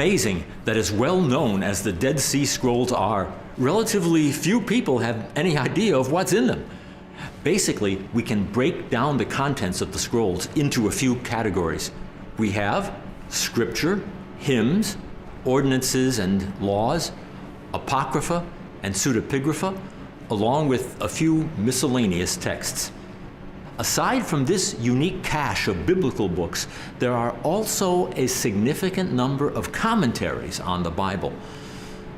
amazing that as well known as the Dead Sea Scrolls are, relatively few people have any idea of what's in them. Basically, we can break down the contents of the scrolls into a few categories. We have scripture, hymns, ordinances and laws, apocrypha and pseudepigrapha, along with a few miscellaneous texts. Aside from this unique cache of biblical books, there are also a significant number of commentaries on the Bible.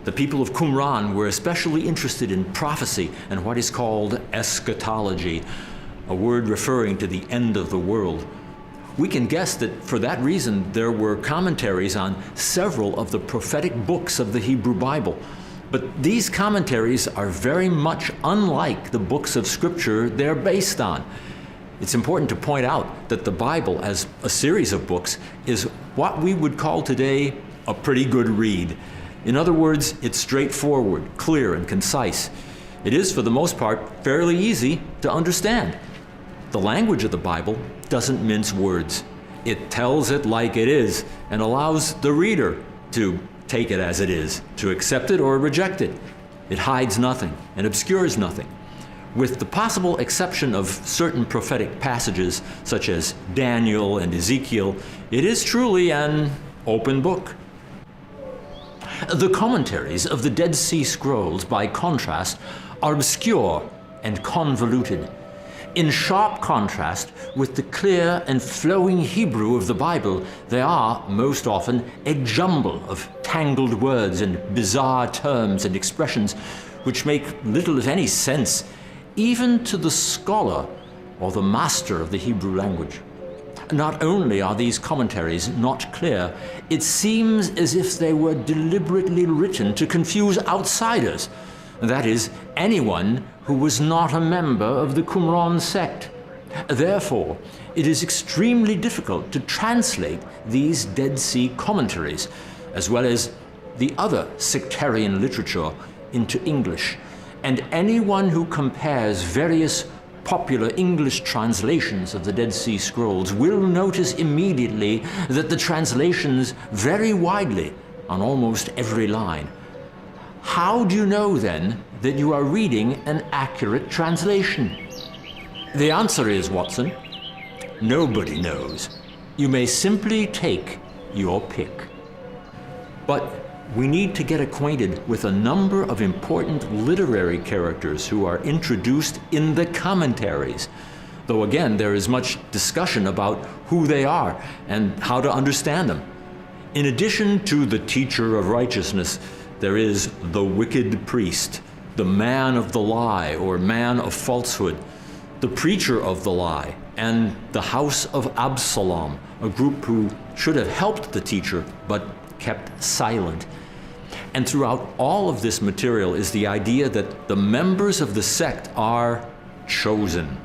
The people of Qumran were especially interested in prophecy and what is called eschatology, a word referring to the end of the world. We can guess that for that reason there were commentaries on several of the prophetic books of the Hebrew Bible. But these commentaries are very much unlike the books of Scripture they're based on. It's important to point out that the Bible, as a series of books, is what we would call today a pretty good read. In other words, it's straightforward, clear, and concise. It is, for the most part, fairly easy to understand. The language of the Bible doesn't mince words. It tells it like it is and allows the reader to take it as it is, to accept it or reject it. It hides nothing and obscures nothing. With the possible exception of certain prophetic passages, such as Daniel and Ezekiel, it is truly an open book. The commentaries of the Dead Sea Scrolls, by contrast, are obscure and convoluted, in sharp contrast with the clear and flowing Hebrew of the Bible. They are, most often, a jumble of tangled words and bizarre terms and expressions which make little, if any, sense, even to the scholar or the master of the Hebrew language. Not only are these commentaries not clear, it seems as if they were deliberately written to confuse outsiders, that is, anyone who was not a member of the Qumran sect. Therefore, it is extremely difficult to translate these Dead Sea commentaries, as well as the other sectarian literature, into English, and anyone who compares various popular English translations of the Dead Sea Scrolls will notice immediately that the translations vary widely on almost every line. How do you know then that you are reading an accurate translation? The answer is, Watson, nobody knows. You may simply take your pick. But we need to get acquainted with a number of important literary characters who are introduced in the commentaries, though again there is much discussion about who they are and how to understand them. In addition to the teacher of righteousness, there is the wicked priest, the man of the lie or man of falsehood, the preacher of the lie, and the house of Absalom, a group who should have helped the teacher but kept silent. And throughout all of this material is the idea that the members of the sect are chosen.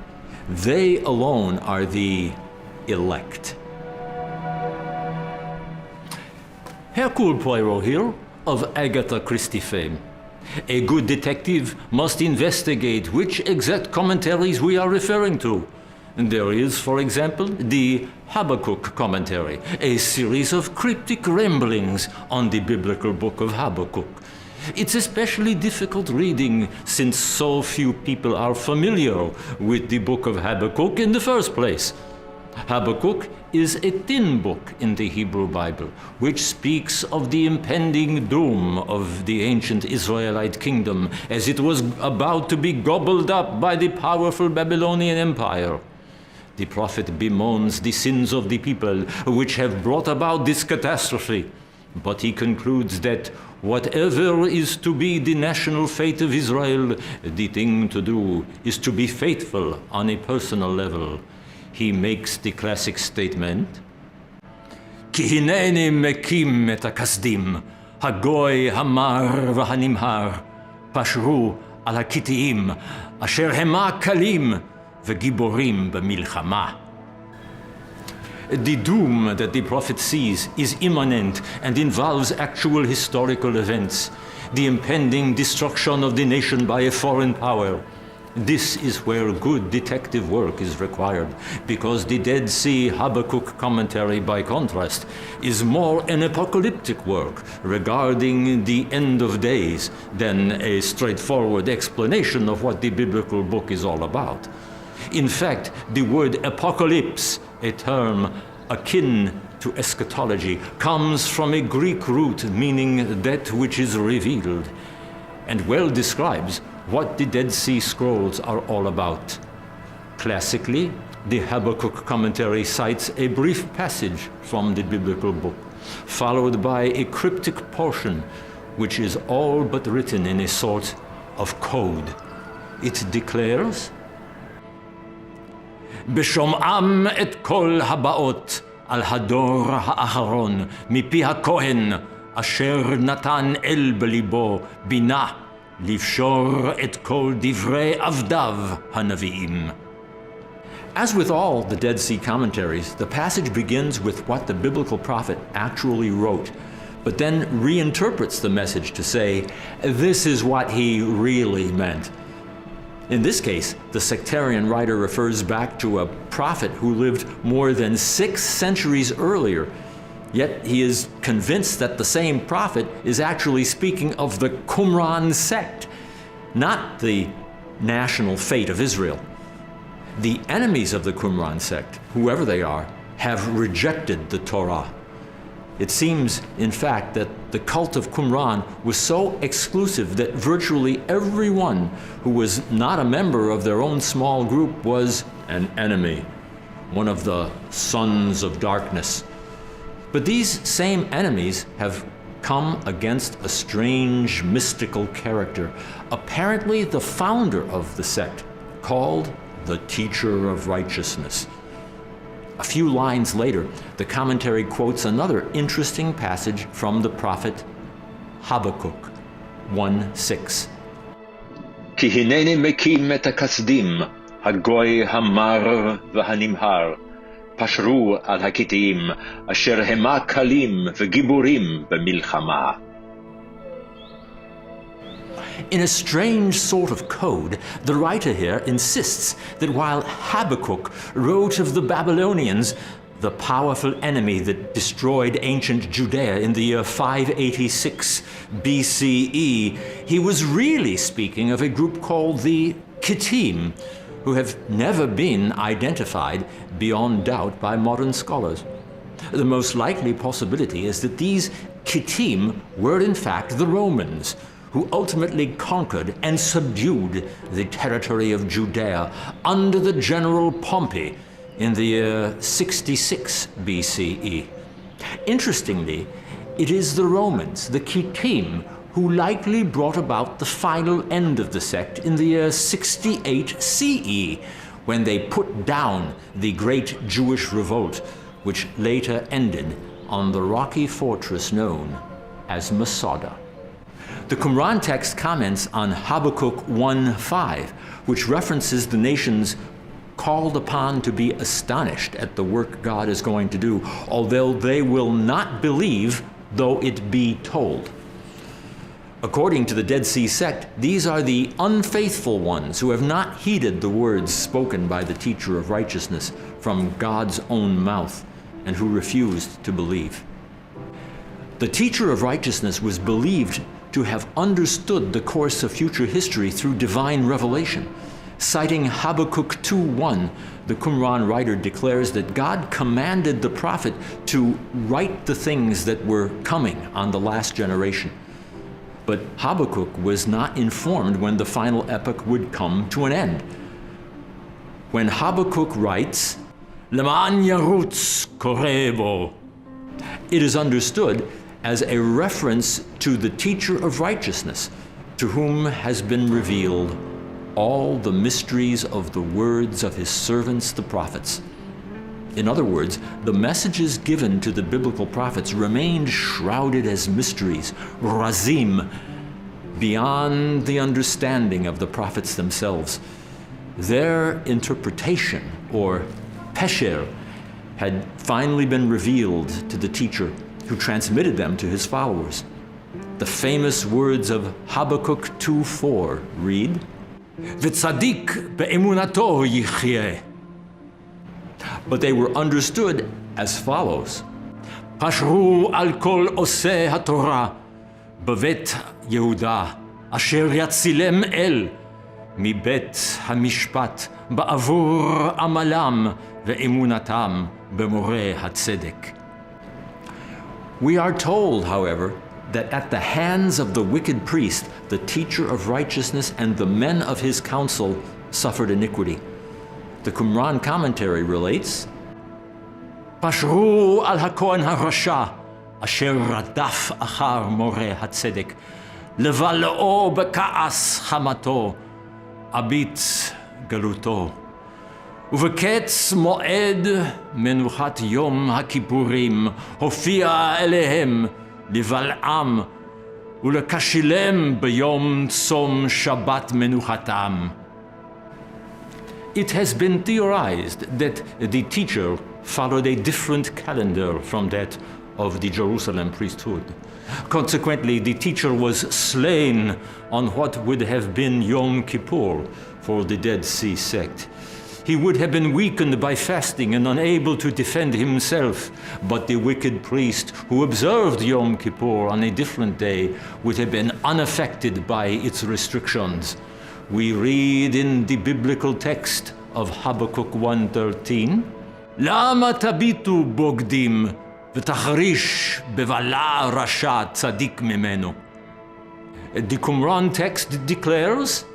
They alone are the elect. Hercule Poirot here, of Agatha Christie fame. A good detective must investigate which exact commentaries we are referring to. There is, for example, the Habakkuk commentary, a series of cryptic ramblings on the biblical book of Habakkuk. It's especially difficult reading since so few people are familiar with the book of Habakkuk in the first place. Habakkuk is a thin book in the Hebrew Bible, which speaks of the impending doom of the ancient Israelite kingdom as it was about to be gobbled up by the powerful Babylonian Empire. The prophet bemoans the sins of the people which have brought about this catastrophe, but he concludes that whatever is to be the national fate of Israel, the thing to do is to be faithful on a personal level. He makes the classic statement, Ki hineni mekim et hakasdim, hagoy hamar v'hanimhar, pashru al hakitiim, asher hema kalim, v'giborim b'milchama. The doom that the prophet sees is imminent and involves actual historical events, the impending destruction of the nation by a foreign power. This is where good detective work is required, because the Dead Sea Habakkuk commentary, by contrast, is more an apocalyptic work regarding the end of days than a straightforward explanation of what the biblical book is all about. In fact, the word apocalypse, a term akin to eschatology, comes from a Greek root meaning that which is revealed, and well describes what the Dead Sea Scrolls are all about. Classically, the Habakkuk commentary cites a brief passage from the biblical book, followed by a cryptic portion, which is all but written in a sort of code. It declares, "B'shom'am et kol habaot al hador ha'acharon mipi hakohen asher natan el belibo binah livshor et kol divrei avdav hanaviim." As with all the Dead Sea commentaries, the passage begins with what the biblical prophet actually wrote, but then reinterprets the message to say, this is what he really meant. In this case, the sectarian writer refers back to a prophet who lived more than 6 centuries earlier, yet he is convinced that the same prophet is actually speaking of the Qumran sect, not the national fate of Israel. The enemies of the Qumran sect, whoever they are, have rejected the Torah. It seems, in fact, that the cult of Qumran was so exclusive that virtually everyone who was not a member of their own small group was an enemy, one of the sons of darkness. But these same enemies have come against a strange mystical character, apparently the founder of the sect, called the Teacher of Righteousness. A few lines later, the commentary quotes another interesting passage from the prophet Habakkuk 1:6. כי הנני מקים את הכסדים, הגוי המר והנמהר, פשרו על הכתים, אשר המה קלים וגיבורים במלחמה. In a strange sort of code, the writer here insists that while Habakkuk wrote of the Babylonians, the powerful enemy that destroyed ancient Judea in the year 586 BCE, he was really speaking of a group called the Kittim, who have never been identified beyond doubt by modern scholars. The most likely possibility is that these Kittim were in fact the Romans, who ultimately conquered and subdued the territory of Judea under the general Pompey in the year 66 BCE. Interestingly, it is the Romans, the Kittim, who likely brought about the final end of the sect in the year 68 CE, when they put down the great Jewish revolt, which later ended on the rocky fortress known as Masada. The Qumran text comments on Habakkuk 1:5, which references the nations called upon to be astonished at the work God is going to do, although they will not believe, though it be told. According to the Dead Sea sect, these are the unfaithful ones who have not heeded the words spoken by the Teacher of Righteousness from God's own mouth, and who refused to believe. The Teacher of Righteousness was believed to have understood the course of future history through divine revelation. Citing Habakkuk 2:1, the Qumran writer declares that God commanded the prophet to write the things that were coming on the last generation. But Habakkuk was not informed when the final epoch would come to an end. When Habakkuk writes, "Leman yarutz korebo," it is understood as a reference to the Teacher of Righteousness, to whom has been revealed all the mysteries of the words of his servants the prophets. In other words, the messages given to the biblical prophets remained shrouded as mysteries, razim, beyond the understanding of the prophets themselves. Their interpretation, or pesher, had finally been revealed to the teacher, who transmitted them to his followers. The famous words of Habakkuk 2:4 read, וצדיק באמונתו יחיה. But they were understood as follows. פשרו על כל עושי התורה בבית יהודה, אשר יצילם אל מבית המשפט בעבור עמלם ואמונתם במורה הצדק. We are told, however, that at the hands of the wicked priest, the teacher of righteousness and the men of his council suffered iniquity. The Qumran commentary relates, פשרו על הכהן הרשע, אשר רדף אחר מורה הצדק, לבלעו בכעס חמתו, עבית גלותו. ובקץ מועד מנוחת יום הכיפורים, הופיע אליהם לבלעם ולקשילם ביום צום שבת מנוחתם. It has been theorized that the teacher followed a different calendar from that of the Jerusalem priesthood. Consequently, the teacher was slain on what would have been Yom Kippur for the Dead Sea sect. He would have been weakened by fasting and unable to defend himself, but the wicked priest who observed Yom Kippur on a different day would have been unaffected by its restrictions. We read in the biblical text of Habakkuk 1:13, למה תביטו בוגדים ותחריש בבלע רשע צדיק ממנו. The Qumran text declares,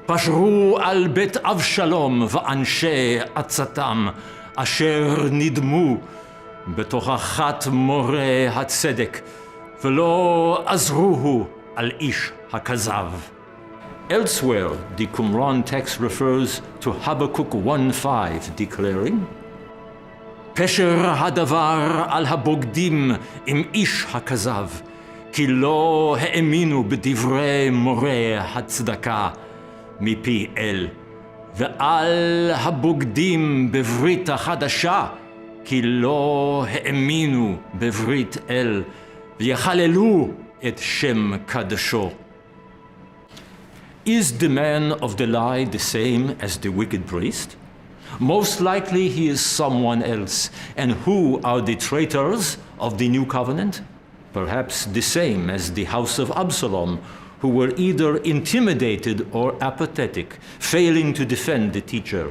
פשרו על בית אבשלום ואנשי עצתם, אשר נדמו בתוכחת מורה הצדק, ולא עזרוהו על איש הכזב. Elsewhere, the Qumran text refers to Habakkuk 1:5, declaring, פשר הדבר על הבוגדים עם איש הכזב, כי לא האמינו בדברי מורה הצדקה מפי אל, ועל הבוגדים בברית החדשה, כי לא האמינו בברית אל, ויחללו את שם קדשו. Is the man of the lie the same as the wicked priest? Most likely he is someone else. And who are the traitors of the new covenant? Perhaps the same as the house of Absalom, who were either intimidated or apathetic, failing to defend the teacher.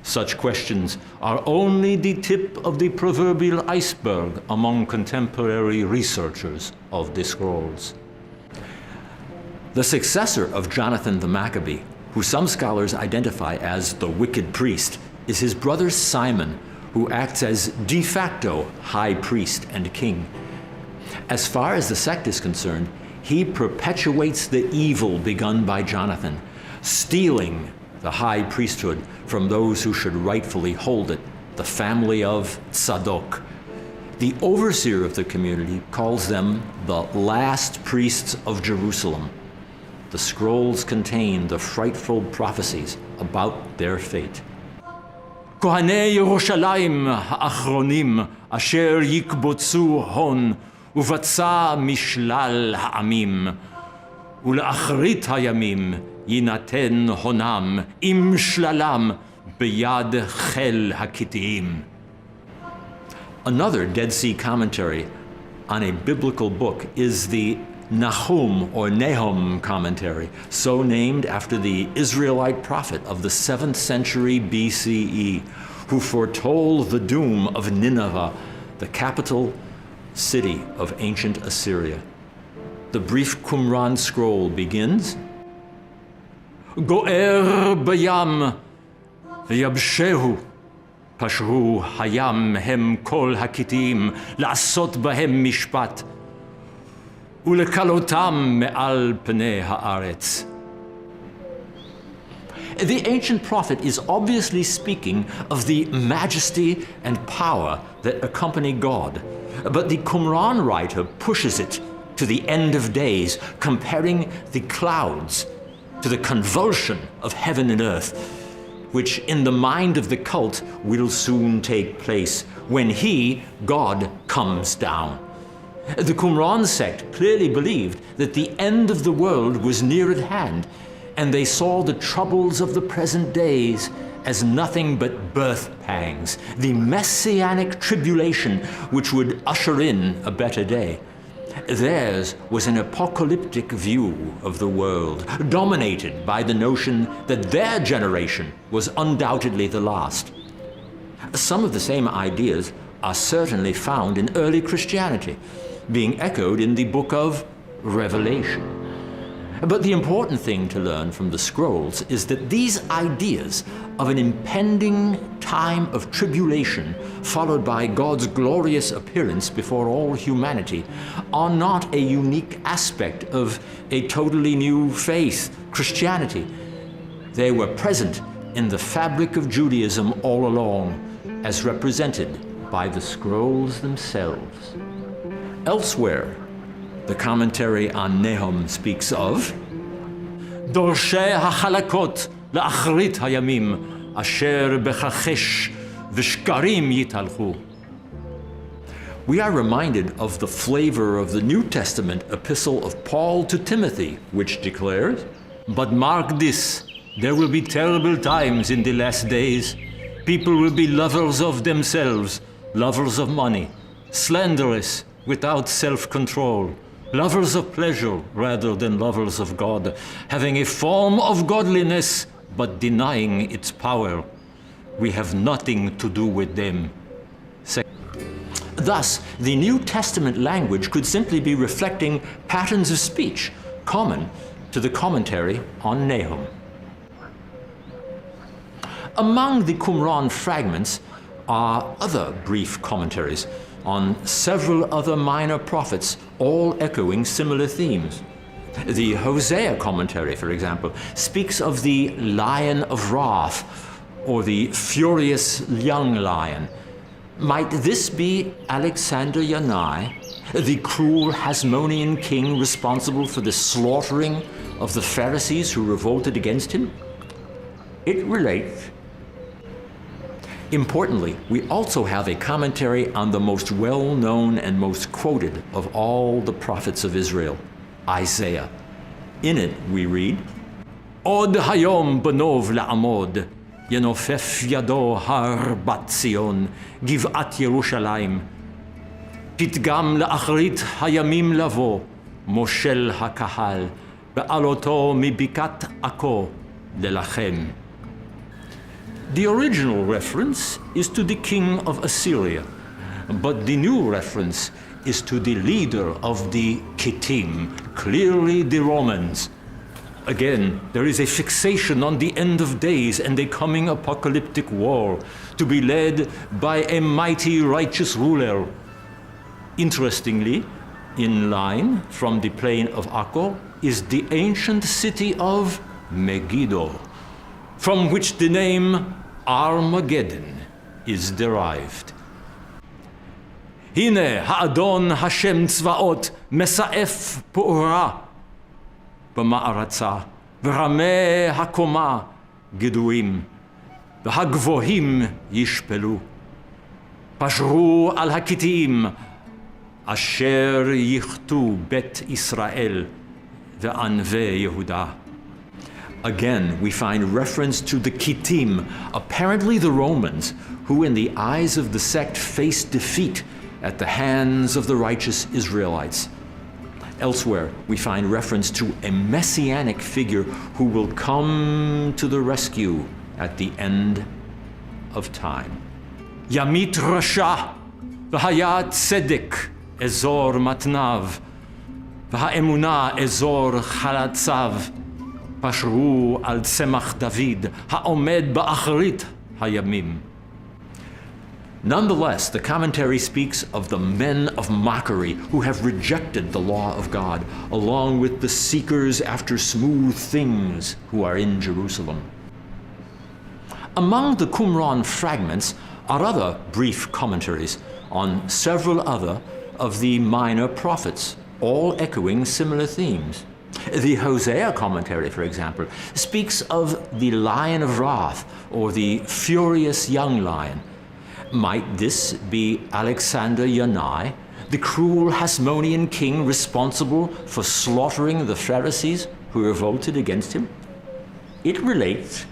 Such questions are only the tip of the proverbial iceberg among contemporary researchers of the scrolls. The successor of Jonathan the Maccabee, who some scholars identify as the wicked priest, is his brother Simon, who acts as de facto high priest and king. As far as the sect is concerned, he perpetuates the evil begun by Jonathan, stealing the high priesthood from those who should rightfully hold it, the family of Tzadok. The overseer of the community calls them the last priests of Jerusalem. The scrolls contain the frightful prophecies about their fate. כהני ירושלים האחרונים אשר יקבוצו הון ובצע משלל העמים ולאחרית הימים יינתן הונם עם שללם ביד חיל הכתיים. Another Dead Sea commentary on a biblical book is the Nahum or Nahum commentary, so named after the Israelite prophet of the 7th century BCE, who foretold the doom of Nineveh, the capital city of ancient Assyria. The brief Qumran scroll begins, Go'er bayam v'yabshehu, pashru hayam hem kol hakitim, la'asot bahem mishpat, ulekalotam me'al pnei haaretz. The ancient prophet is obviously speaking of the majesty and power that accompany God, but the Qumran writer pushes it to the end of days, comparing the clouds to the convulsion of heaven and earth, which in the mind of the cult will soon take place when he, God, comes down. The Qumran sect clearly believed that the end of the world was near at hand, and they saw the troubles of the present days as nothing but birth pangs, the messianic tribulation which would usher in a better day. Theirs was an apocalyptic view of the world, dominated by the notion that their generation was undoubtedly the last. Some of the same ideas are certainly found in early Christianity, being echoed in the book of Revelation. But the important thing to learn from the scrolls is that these ideas of an impending time of tribulation followed by God's glorious appearance before all humanity are not a unique aspect of a totally new faith, Christianity. They were present in the fabric of Judaism all along, as represented by the scrolls themselves. Elsewhere, the commentary on Nahum speaks of Dorshei hachalakot la'achrit hayamim asher bechachesh v'shkarim yitalchu. We are reminded of the flavor of the New Testament epistle of Paul to Timothy, which declares, "But mark this, there will be terrible times in the last days. People will be lovers of themselves, lovers of money, slanderous, without self-control, lovers of pleasure rather than lovers of God, having a form of godliness but denying its power. We have nothing to do with them." Thus, the New Testament language could simply be reflecting patterns of speech common to the commentary on Nahum. Among the Qumran fragments are other brief commentaries on several other minor prophets, all echoing similar themes. The Hosea commentary, for example, speaks of the lion of wrath, or the furious young lion. Might this be Alexander Yanai, the cruel Hasmonean king responsible for the slaughtering of the Pharisees who revolted against him? It relates. Importantly, we also have a commentary on the most well-known and most quoted of all the prophets of Israel, Isaiah. In it we read, Od hayom banov la'amod, ינופף ידו הר בת ציון, גבעת ירושלים. פתגם לאחרית הימים לבוא, מושל הקהל, בעלותו מבקעת עכו ללחם. The original reference is to the king of Assyria, but the new reference is to the leader of the Kittim, clearly the Romans. Again, there is a fixation on the end of days and a coming apocalyptic war to be led by a mighty righteous ruler. Interestingly, in line from the plain of Akko is the ancient city of Megiddo, from which the name Armageddon is derived. Hine ha'adon Hashem tzvaot mesa'ef pu'ura במערצה, ורמי הקומה גדועים, והגבוהים ישפלו. פשרו על הכתים, אשר יכתו בית ישראל וענבי יהודה. Again, we find reference to the Kittim, apparently the Romans, who in the eyes of the sect faced defeat at the hands of the righteous Israelites. Elsewhere, we find reference to a messianic figure who will come to the rescue at the end of time. Yamit Rasha, v'hayat tzedek, ezor matnav, v'ha'emunah ezor chalatzav, pashru al tzemach David, ha'omed ba'achrit hayamim. Nonetheless, the commentary speaks of the men of mockery who have rejected the law of God, along with the seekers after smooth things who are in Jerusalem. Among the Qumran fragments are other brief commentaries on several other of the minor prophets, all echoing similar themes. The Hosea commentary, for example, speaks of the lion of wrath, or the furious young lion. Might this be Alexander Yanai, the cruel Hasmonean king responsible for slaughtering the Pharisees who revolted against him? It relates,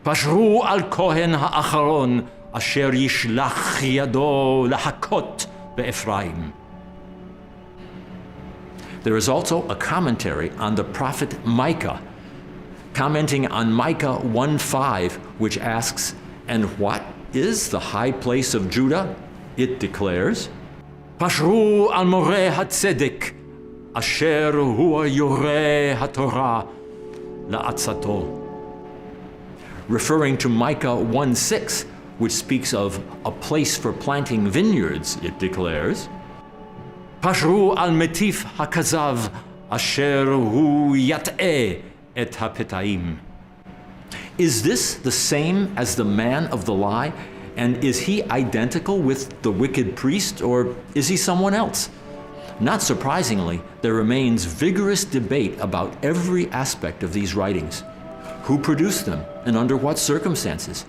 Pashru al Kohen ha'acharon asher yishlach yado lahakot be'Ephraim. There is also a commentary on the prophet Micah, commenting on Micah 1:5, which asks, "And what is the high place of Judah?" It declares, Pashru al moreh hatzedek, asher hua yoreh haTorah la'atzato. Referring to Micah 1:6, which speaks of a place for planting vineyards, it declares, Pashru al metif hakazav, asher hu yat'eh et hapetaim. Is this the same as the man of the lie? And is he identical with the wicked priest, or is he someone else? Not surprisingly, there remains vigorous debate about every aspect of these writings. Who produced them, and under what circumstances?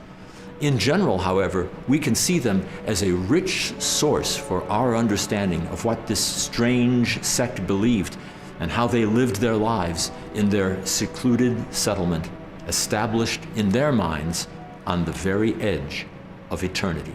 In general, however, we can see them as a rich source for our understanding of what this strange sect believed and how they lived their lives in their secluded settlement, established in their minds on the very edge of eternity.